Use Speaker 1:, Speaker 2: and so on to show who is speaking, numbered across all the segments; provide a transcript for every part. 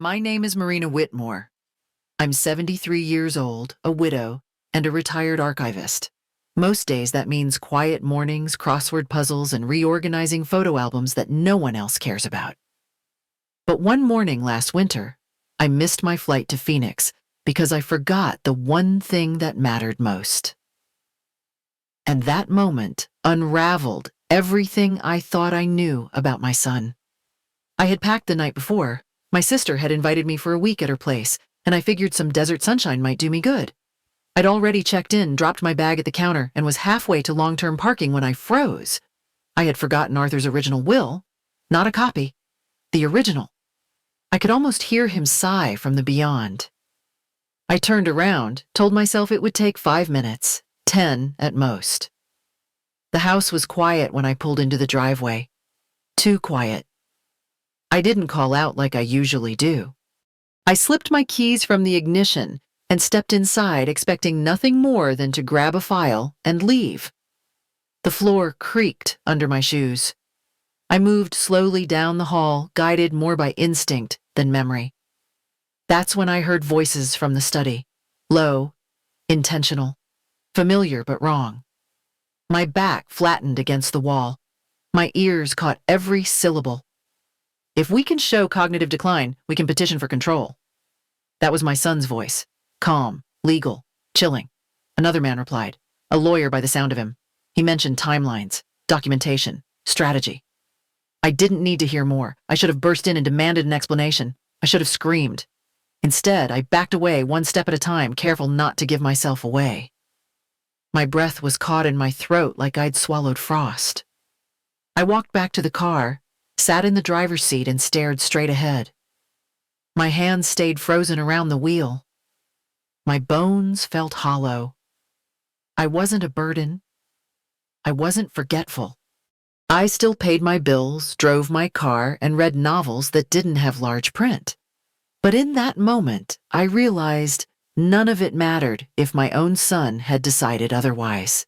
Speaker 1: My name is Marina Whitmore. I'm 73 years old, a widow, and a retired archivist. Most days that means quiet mornings, crossword puzzles, and reorganizing photo albums that no one else cares about. But one morning last winter, I missed my flight to Phoenix because I forgot the one thing that mattered most. And that moment unraveled everything I thought I knew about my son. I had packed the night before. My sister had invited me for a week at her place, and I figured some desert sunshine might do me good. I'd already checked in, dropped my bag at the counter, and was halfway to long-term parking when I froze. I had forgotten Arthur's original will, not a copy, the original. I could almost hear him sigh from the beyond. I turned around, told myself it would take 5 minutes, 10 at most. The house was quiet when I pulled into the driveway. Too quiet. I didn't call out like I usually do. I slipped my keys from the ignition and stepped inside, expecting nothing more than to grab a file and leave. The floor creaked under my shoes. I moved slowly down the hall, guided more by instinct than memory. That's when I heard voices from the study. Low, intentional, familiar but wrong. My back flattened against the wall. My ears caught every syllable. If we can show cognitive decline, we can petition for control. That was my son's voice. Calm, legal, chilling. Another man replied, a lawyer by the sound of him. He mentioned timelines, documentation, strategy. I didn't need to hear more. I should have burst in and demanded an explanation. I should have screamed. Instead, I backed away one step at a time, careful not to give myself away. My breath was caught in my throat like I'd swallowed frost. I walked back to the car, sat in the driver's seat and stared straight ahead. My hands stayed frozen around the wheel. My bones felt hollow. I wasn't a burden. I wasn't forgetful. I still paid my bills, drove my car, and read novels that didn't have large print. But in that moment, I realized none of it mattered if my own son had decided otherwise.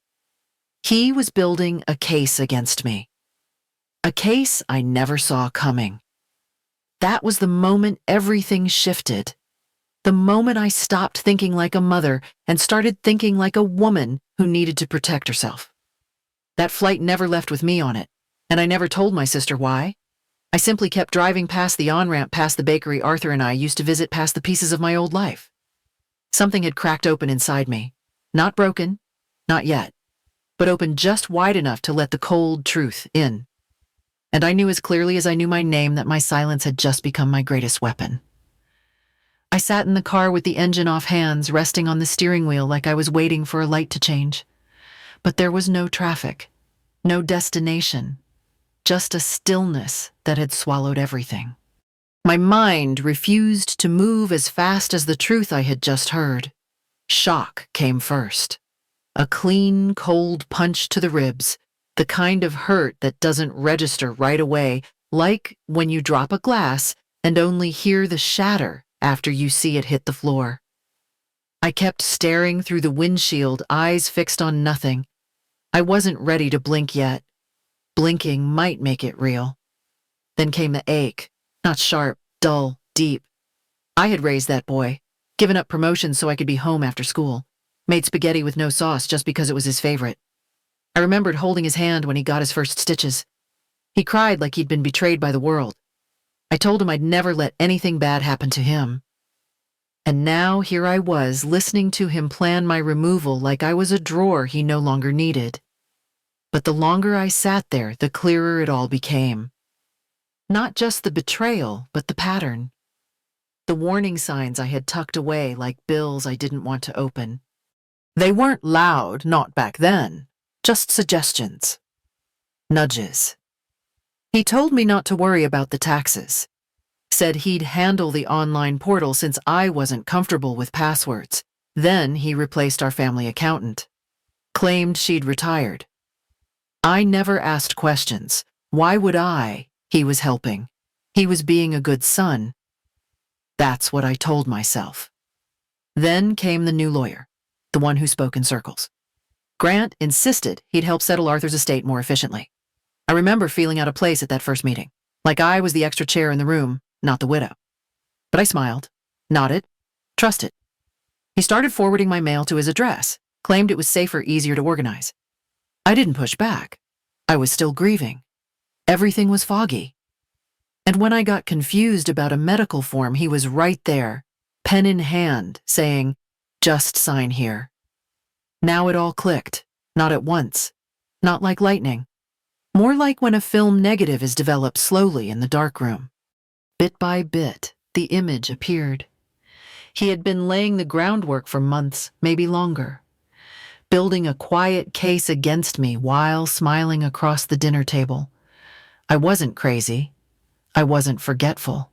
Speaker 1: He was building a case against me. A case I never saw coming. That was the moment everything shifted. The moment I stopped thinking like a mother and started thinking like a woman who needed to protect herself. That flight never left with me on it, and I never told my sister why. I simply kept driving past the on-ramp, past the bakery Arthur and I used to visit, past the pieces of my old life. Something had cracked open inside me. Not broken, not yet, but open just wide enough to let the cold truth in. And I knew as clearly as I knew my name that my silence had just become my greatest weapon. I sat in the car with the engine off hands, resting on the steering wheel like I was waiting for a light to change. But there was no traffic, no destination, just a stillness that had swallowed everything. My mind refused to move as fast as the truth I had just heard. Shock came first. A clean, cold punch to the ribs, the kind of hurt that doesn't register right away, like when you drop a glass and only hear the shatter after you see it hit the floor. I kept staring through the windshield, eyes fixed on nothing. I wasn't ready to blink yet. Blinking might make it real. Then came the ache, not sharp, dull, deep. I had raised that boy, given up promotions so I could be home after school, made spaghetti with no sauce just because it was his favorite. I remembered holding his hand when he got his first stitches. He cried like he'd been betrayed by the world. I told him I'd never let anything bad happen to him. And now here I was, listening to him plan my removal like I was a drawer he no longer needed. But the longer I sat there, the clearer it all became. Not just the betrayal, but the pattern. The warning signs I had tucked away like bills I didn't want to open. They weren't loud, not back then. Just suggestions. Nudges. He told me not to worry about the taxes. Said he'd handle the online portal since I wasn't comfortable with passwords. Then he replaced our family accountant. Claimed she'd retired. I never asked questions. Why would I? He was helping. He was being a good son. That's what I told myself. Then came the new lawyer, the one who spoke in circles. Grant insisted he'd help settle Arthur's estate more efficiently. I remember feeling out of place at that first meeting, like I was the extra chair in the room, not the widow. But I smiled, nodded, trusted. He started forwarding my mail to his address, claimed it was safer, easier to organize. I didn't push back. I was still grieving. Everything was foggy. And when I got confused about a medical form, he was right there, pen in hand, saying, "Just sign here." Now it all clicked, not at once, not like lightning, more like when a film negative is developed slowly in the darkroom. Bit by bit, the image appeared. He had been laying the groundwork for months, maybe longer, building a quiet case against me while smiling across the dinner table. I wasn't crazy. I wasn't forgetful.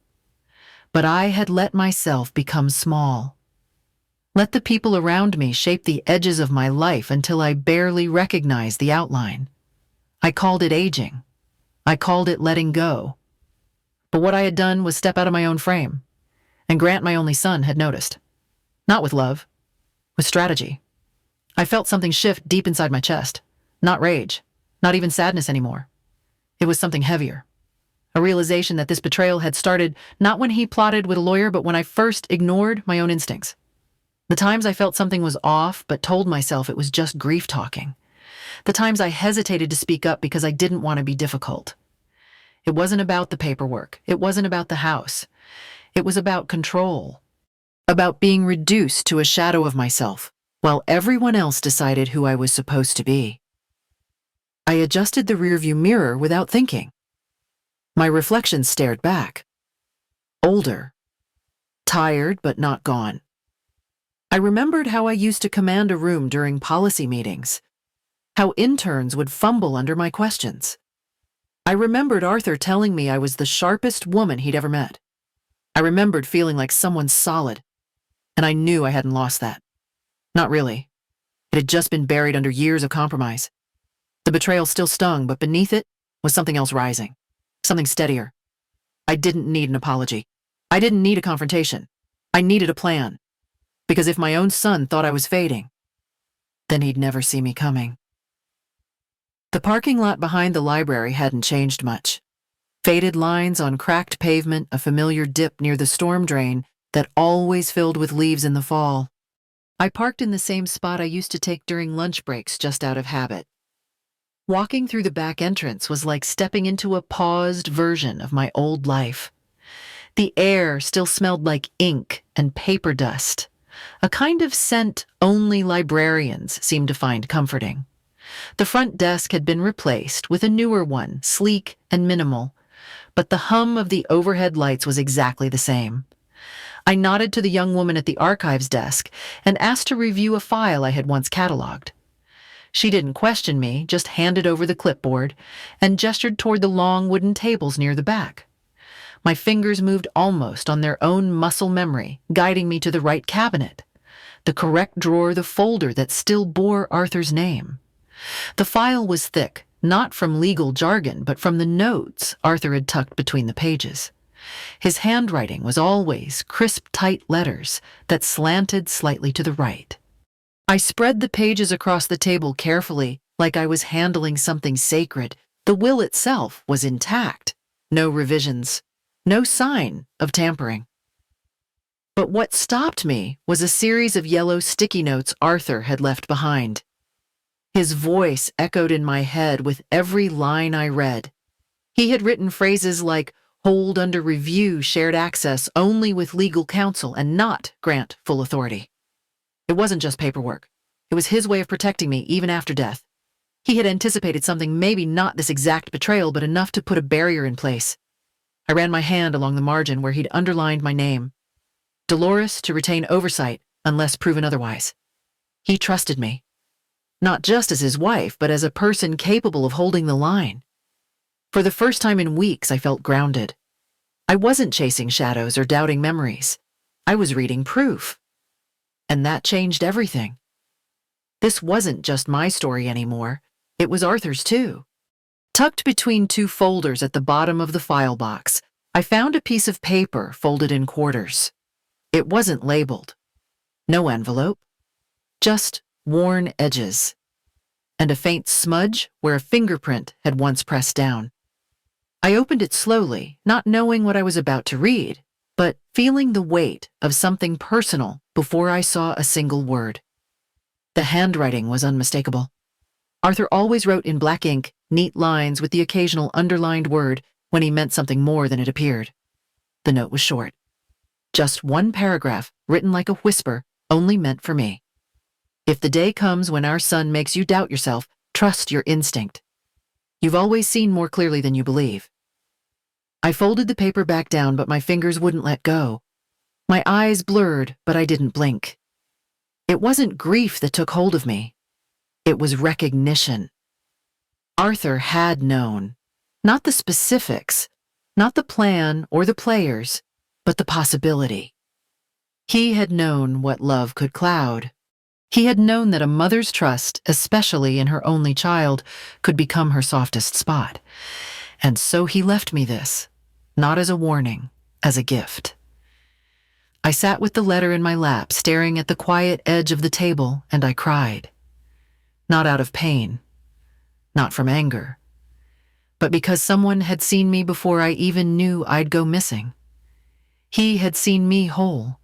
Speaker 1: But I had let myself become small. Let the people around me shape the edges of my life until I barely recognized the outline. I called it aging. I called it letting go. But what I had done was step out of my own frame. And Grant, my only son, had noticed. Not with love, with strategy. I felt something shift deep inside my chest. Not rage, not even sadness anymore. It was something heavier. A realization that this betrayal had started not when he plotted with a lawyer, but when I first ignored my own instincts. The times I felt something was off, but told myself it was just grief talking. The times I hesitated to speak up because I didn't want to be difficult. It wasn't about the paperwork. It wasn't about the house. It was about control. About being reduced to a shadow of myself, while everyone else decided who I was supposed to be. I adjusted the rearview mirror without thinking. My reflection stared back. Older. Tired, but not gone. I remembered how I used to command a room during policy meetings. How interns would fumble under my questions. I remembered Arthur telling me I was the sharpest woman he'd ever met. I remembered feeling like someone solid, and I knew I hadn't lost that. Not really. It had just been buried under years of compromise. The betrayal still stung, but beneath it was something else rising. Something steadier. I didn't need an apology. I didn't need a confrontation. I needed a plan. Because if my own son thought I was fading, then he'd never see me coming. The parking lot behind the library hadn't changed much. Faded lines on cracked pavement, a familiar dip near the storm drain that always filled with leaves in the fall. I parked in the same spot I used to take during lunch breaks, just out of habit. Walking through the back entrance was like stepping into a paused version of my old life. The air still smelled like ink and paper dust, a kind of scent only librarians seemed to find comforting. The front desk had been replaced with a newer one, sleek and minimal, but the hum of the overhead lights was exactly the same. I nodded to the young woman at the archives desk and asked to review a file I had once cataloged. She didn't question me, just handed over the clipboard and gestured toward the long wooden tables near the back. My fingers moved almost on their own muscle memory, guiding me to the right cabinet, the correct drawer, the folder that still bore Arthur's name. The file was thick, not from legal jargon, but from the notes Arthur had tucked between the pages. His handwriting was always crisp, tight letters that slanted slightly to the right. I spread the pages across the table carefully, like I was handling something sacred. The will itself was intact. No revisions. No sign of tampering. But what stopped me was a series of yellow sticky notes Arthur had left behind. His voice echoed in my head with every line I read. He had written phrases like, "Hold under review, shared access only with legal counsel and not grant full authority." It wasn't just paperwork. It was his way of protecting me even after death. He had anticipated something, maybe not this exact betrayal, but enough to put a barrier in place. I ran my hand along the margin where he'd underlined my name. Dolores to retain oversight unless proven otherwise. He trusted me. Not just as his wife, but as a person capable of holding the line. For the first time in weeks, I felt grounded. I wasn't chasing shadows or doubting memories. I was reading proof. And that changed everything. This wasn't just my story anymore. It was Arthur's too. Tucked between two folders at the bottom of the file box, I found a piece of paper folded in quarters. It wasn't labeled. No envelope. Just worn edges. And a faint smudge where a fingerprint had once pressed down. I opened it slowly, not knowing what I was about to read. but feeling the weight of something personal before I saw a single word. The handwriting was unmistakable. Arthur always wrote in black ink, neat lines with the occasional underlined word when he meant something more than it appeared. The note was short. Just one paragraph, written like a whisper, only meant for me. If the day comes when our son makes you doubt yourself, trust your instinct. You've always seen more clearly than you believe. I folded the paper back down, but my fingers wouldn't let go. My eyes blurred, but I didn't blink. It wasn't grief that took hold of me. It was recognition. Arthur had known. Not the specifics, not the plan or the players, but the possibility. He had known what love could cloud. He had known that a mother's trust, especially in her only child, could become her softest spot. And so he left me this, not as a warning, as a gift. I sat with the letter in my lap, staring at the quiet edge of the table, and I cried. Not out of pain, not from anger, but because someone had seen me before I even knew I'd go missing. He had seen me whole.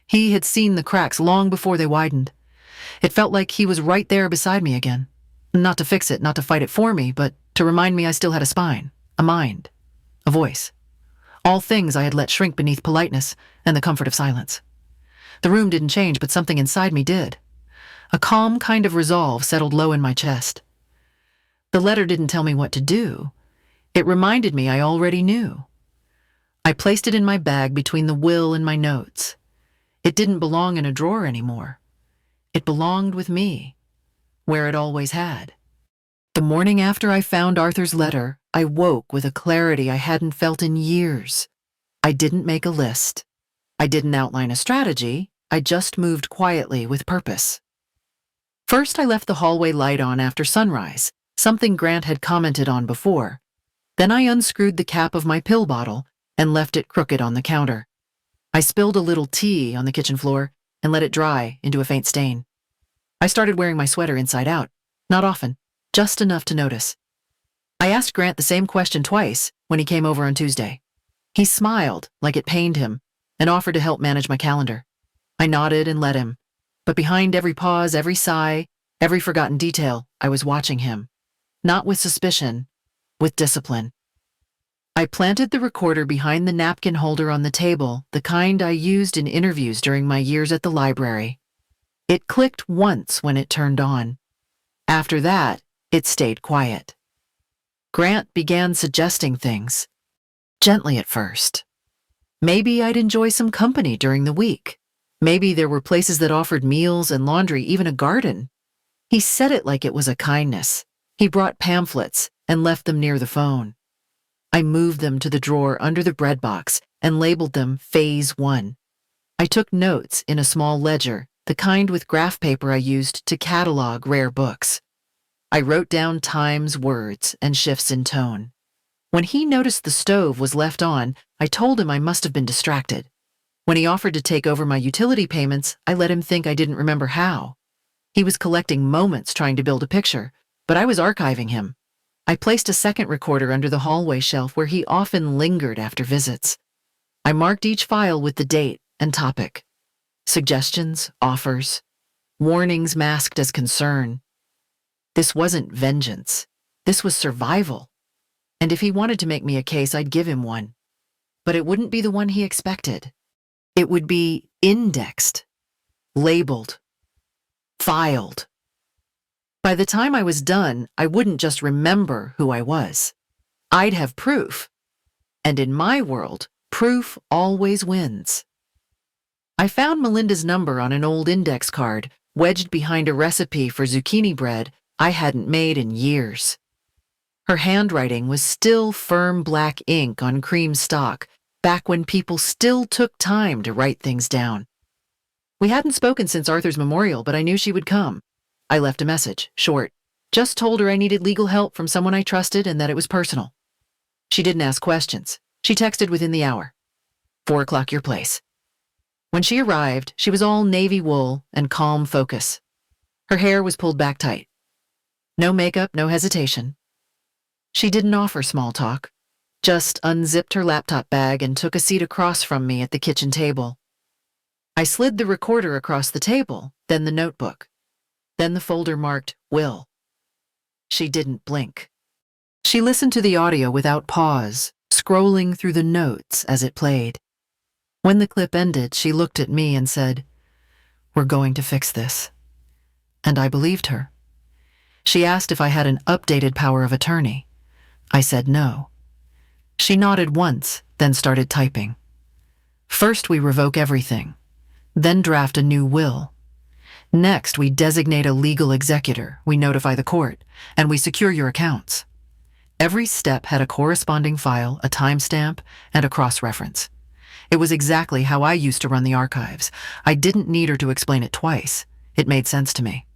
Speaker 1: He had seen the cracks long before they widened. It felt like he was right there beside me again. Not to fix it, not to fight it for me, but to remind me I still had a spine, a mind, a voice. All things I had let shrink beneath politeness and the comfort of silence. The room didn't change, but something inside me did. A calm kind of resolve settled low in my chest. The letter didn't tell me what to do. It reminded me I already knew. I placed it in my bag between the will and my notes. It didn't belong in a drawer anymore. It belonged with me, where it always had. The morning after I found Arthur's letter, I woke with a clarity I hadn't felt in years. I didn't make a list. I didn't outline a strategy. I just moved quietly with purpose. First, I left the hallway light on after sunrise, something Grant had commented on before. Then I unscrewed the cap of my pill bottle and left it crooked on the counter. I spilled a little tea on the kitchen floor and let it dry into a faint stain. I started wearing my sweater inside out, not often, just enough to notice. I asked Grant the same question twice when he came over on Tuesday. He smiled like it pained him and offered to help manage my calendar. I nodded and let him, but behind every pause, every sigh, every forgotten detail, I was watching him. Not with suspicion, with discipline. I planted the recorder behind the napkin holder on the table, the kind I used in interviews during my years at the library. It clicked once when it turned on. After that, it stayed quiet. Grant began suggesting things, gently at first. Maybe I'd enjoy some company during the week. Maybe there were places that offered meals and laundry, even a garden. He said it like it was a kindness. He brought pamphlets and left them near the phone. I moved them to the drawer under the bread box and labeled them Phase 1. I took notes in a small ledger, the kind with graph paper I used to catalog rare books. I wrote down times, words, and shifts in tone. When he noticed the stove was left on, I told him I must have been distracted. When he offered to take over my utility payments, I let him think I didn't remember how. He was collecting moments trying to build a picture, but I was archiving him. I placed a second recorder under the hallway shelf where he often lingered after visits. I marked each file with the date and topic. Suggestions, offers, warnings masked as concern. This wasn't vengeance. This was survival. And if he wanted to make me a case, I'd give him one. But it wouldn't be the one he expected. It would be indexed, labeled, filed. By the time I was done, I wouldn't just remember who I was. I'd have proof. And in my world, proof always wins. I found Melinda's number on an old index card, wedged behind a recipe for zucchini bread I hadn't made in years. Her handwriting was still firm black ink on cream stock, back when people still took time to write things down. We hadn't spoken since Arthur's memorial, but I knew she would come. I left a message, short. Just told her I needed legal help from someone I trusted and that it was personal. She didn't ask questions. She texted within the hour. 4 o'clock your place. When she arrived, she was all navy wool and calm focus. Her hair was pulled back tight. No makeup, no hesitation. She didn't offer small talk. just unzipped her laptop bag and took a seat across from me at the kitchen table. I slid the recorder across the table, then the notebook, then the folder marked Will. She didn't blink. She listened to the audio without pause, scrolling through the notes as it played. When the clip ended, she looked at me and said, "We're going to fix this." And I believed her. She asked if I had an updated power of attorney. I said no. She nodded once, then started typing. First, we revoke everything, then draft a new will. Next, we designate a legal executor, we notify the court, and we secure your accounts. Every step had a corresponding file, a timestamp, and a cross-reference. It was exactly how I used to run the archives. I didn't need her to explain it twice. It made sense to me.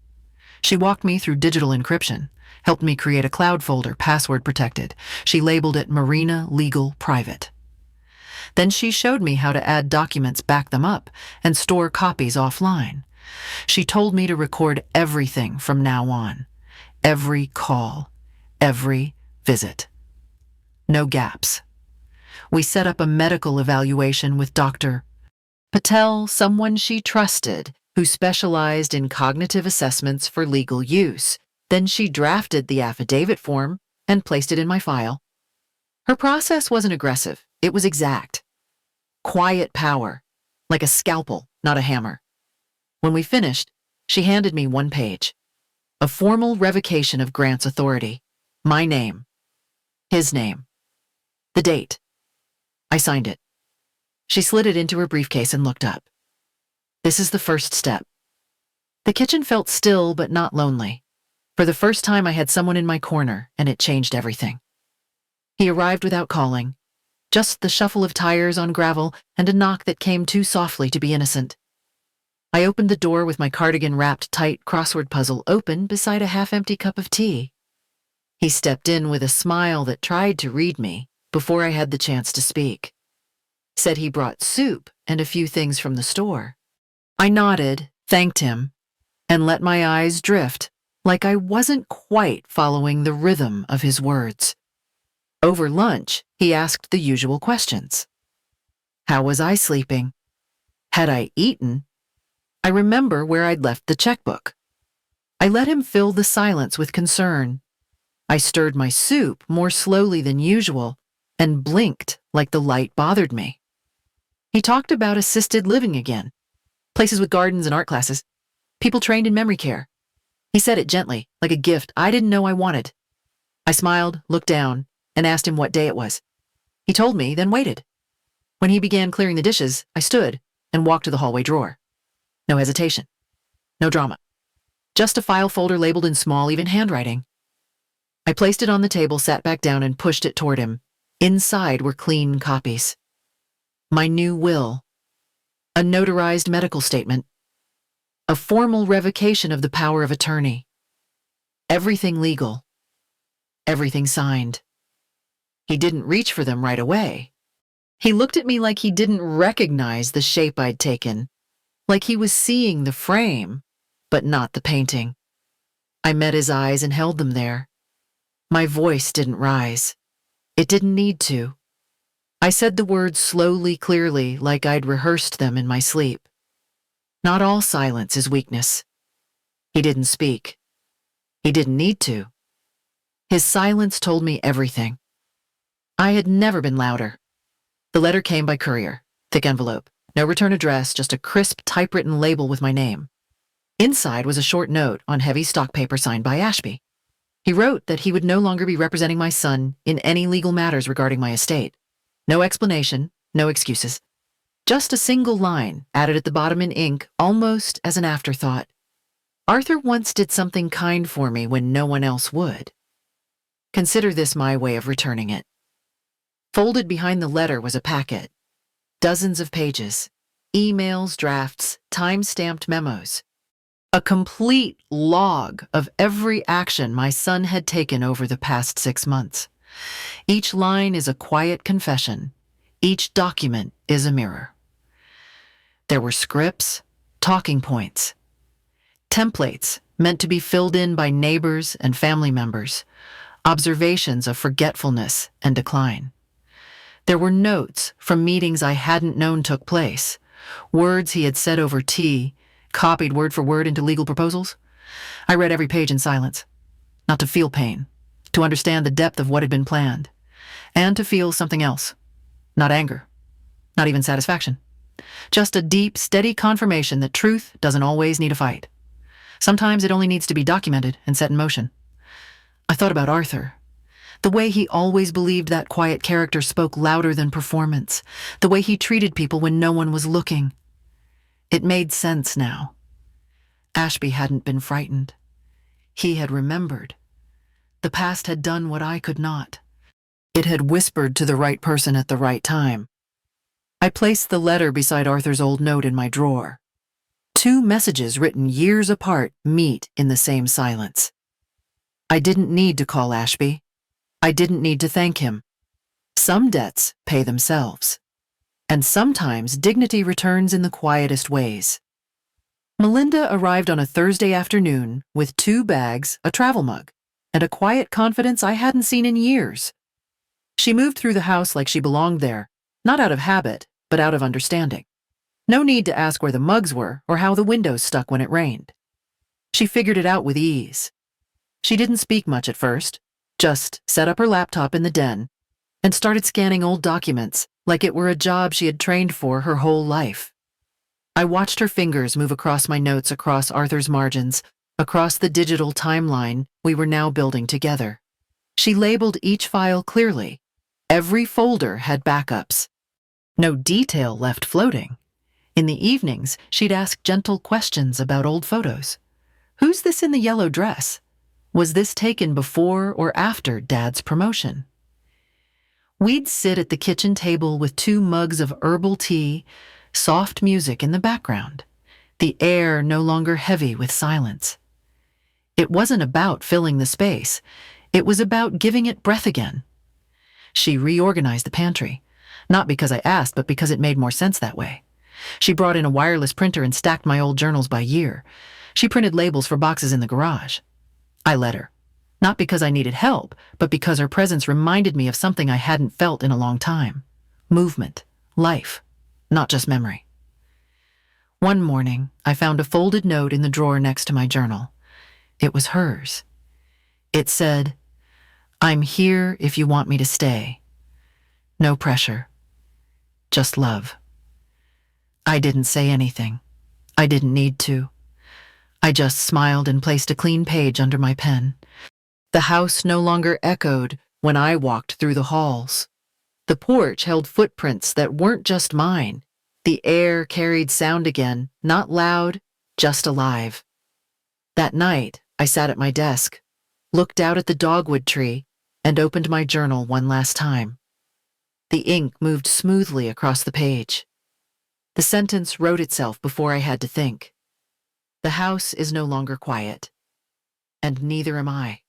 Speaker 1: She walked me through digital encryption, helped me create a cloud folder, password protected. She labeled it Marina Legal Private. Then she showed me how to add documents, back them up, and store copies offline. She told me to record everything from now on. Every call, every visit. No gaps. We set up a medical evaluation with Dr. Patel, someone she trusted, who specialized in cognitive assessments for legal use. Then she drafted the affidavit form and placed it in my file. Her process wasn't aggressive. It was exact. Quiet power, like a scalpel, not a hammer. When we finished, she handed me one page. A formal revocation of Grant's authority. My name. His name. The date. I signed it. She slid it into her briefcase and looked up. This is the first step. The kitchen felt still but not lonely. For the first time, I had someone in my corner, and it changed everything. He arrived without calling, just the shuffle of tires on gravel and a knock that came too softly to be innocent. I opened the door with my cardigan wrapped tight, crossword puzzle open beside a half-empty cup of tea. He stepped in with a smile that tried to read me before I had the chance to speak. Said he brought soup and a few things from the store. I nodded, thanked him, and let my eyes drift like I wasn't quite following the rhythm of his words. Over lunch, he asked the usual questions. How was I sleeping? Had I eaten? I remember where I'd left the checkbook. I let him fill the silence with concern. I stirred my soup more slowly than usual and blinked like the light bothered me. He talked about assisted living again, places with gardens and art classes, people trained in memory care. He said it gently, like a gift I didn't know I wanted. I smiled, looked down, and asked him what day it was. He told me, then waited. When he began clearing the dishes, I stood and walked to the hallway drawer. No hesitation. No drama. Just a file folder labeled in small, even handwriting. I placed it on the table, sat back down, and pushed it toward him. Inside were clean copies. My new will. A notarized medical statement. A formal revocation of the power of attorney. Everything legal. Everything signed. He didn't reach for them right away. He looked at me like he didn't recognize the shape I'd taken, like he was seeing the frame, but not the painting. I met his eyes and held them there. My voice didn't rise. It didn't need to. I said the words slowly, clearly, like I'd rehearsed them in my sleep. Not all silence is weakness. He didn't speak. He didn't need to. His silence told me everything. I had never been louder. The letter came by courier, thick envelope, no return address, just a crisp typewritten label with my name. Inside was a short note on heavy stock paper signed by Ashby. He wrote that he would no longer be representing my son in any legal matters regarding my estate. No explanation, no excuses. Just a single line added at the bottom in ink, almost as an afterthought. Arthur once did something kind for me when no one else would. Consider this my way of returning it. Folded behind the letter was a packet. Dozens of pages. Emails, drafts, time-stamped memos. A complete log of every action my son had taken over the past 6 months. Each line is a quiet confession. Each document is a mirror. There were scripts, talking points, templates meant to be filled in by neighbors and family members, observations of forgetfulness and decline. There were notes from meetings I hadn't known took place, words he had said over tea, copied word for word into legal proposals. I read every page in silence, not to feel pain, to understand the depth of what had been planned, and to feel something else. Not anger, not even satisfaction. Just a deep, steady confirmation that truth doesn't always need a fight. Sometimes it only needs to be documented and set in motion. I thought about Arthur. The way he always believed that quiet character spoke louder than performance. The way he treated people when no one was looking. It made sense now. Ashby hadn't been frightened. He had remembered. The past had done what I could not. It had whispered to the right person at the right time. I placed the letter beside Arthur's old note in my drawer. 2 messages written years apart meet in the same silence. I didn't need to call Ashby. I didn't need to thank him. Some debts pay themselves. And sometimes dignity returns in the quietest ways. Melinda arrived on a Thursday afternoon with 2 bags, a travel mug, and a quiet confidence I hadn't seen in years. She moved through the house like she belonged there, not out of habit, but out of understanding. No need to ask where the mugs were or how the windows stuck when it rained. She figured it out with ease. She didn't speak much at first, just set up her laptop in the den and started scanning old documents like it were a job she had trained for her whole life. I watched her fingers move across my notes, across Arthur's margins, across the digital timeline we were now building together. She labeled each file clearly. Every folder had backups. No detail left floating. In the evenings, she'd ask gentle questions about old photos. Who's this in the yellow dress? Was this taken before or after Dad's promotion? We'd sit at the kitchen table with 2 mugs of herbal tea, soft music in the background, the air no longer heavy with silence. It wasn't about filling the space. It was about giving it breath again. She reorganized the pantry, not because I asked, but because it made more sense that way. She brought in a wireless printer and stacked my old journals by year. She printed labels for boxes in the garage. I let her, not because I needed help, but because her presence reminded me of something I hadn't felt in a long time. Movement, life, not just memory. One morning, I found a folded note in the drawer next to my journal. It was hers. It said, "I'm here if you want me to stay. No pressure. Just love." I didn't say anything. I didn't need to. I just smiled and placed a clean page under my pen. The house no longer echoed when I walked through the halls. The porch held footprints that weren't just mine. The air carried sound again, not loud, just alive. That night, I sat at my desk, looked out at the dogwood tree, and opened my journal one last time. The ink moved smoothly across the page. The sentence wrote itself before I had to think. The house is no longer quiet, and neither am I.